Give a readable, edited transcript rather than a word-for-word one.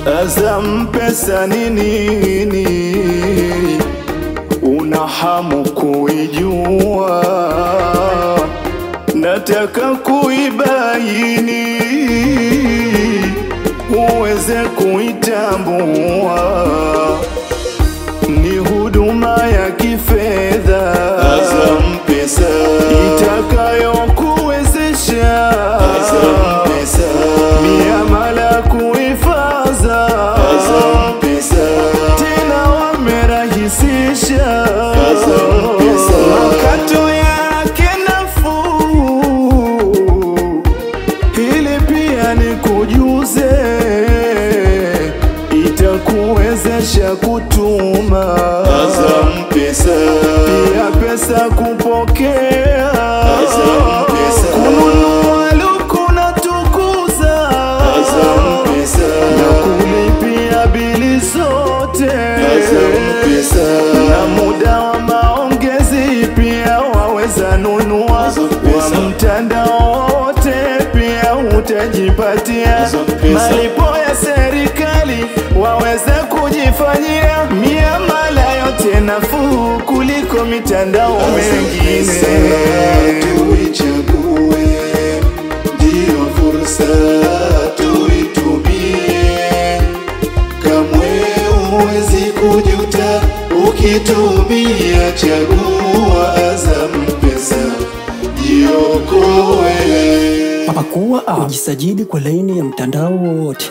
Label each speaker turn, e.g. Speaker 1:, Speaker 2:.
Speaker 1: Azam Pesa ni nini? Una hamu kuijua, nataka kuibaini uweze kuitambua. Ni huduma ya kifedha Azam Pesa itakayokuwezesha Azam Pesa miamala kuifaza Azam Pesa, tena wamerahisisha Azam Pesa, makato yake nafuu. Hili pia ni kujuze, itakuwezesha kutuma Azam Pesa, pia pesa kupokea Azam Pesa, kununua luku na tukuza Azam Pesa, na kulipia bili zote Azam Pesa, na muda wa maongezi pia waweza nunua kwa mtandao wote, pia utajipatia malipo ya serikali, waweza kujifanyia miamala yote nafuu kuliko mitandao mengine.
Speaker 2: Tuichague, ndio fursa tuitumie, kamwe huwezi kujuta ukitumia. Chagua Azam Pesa, jiokoe.
Speaker 3: Pakua au jisajili kwa laini ya mtandao wote.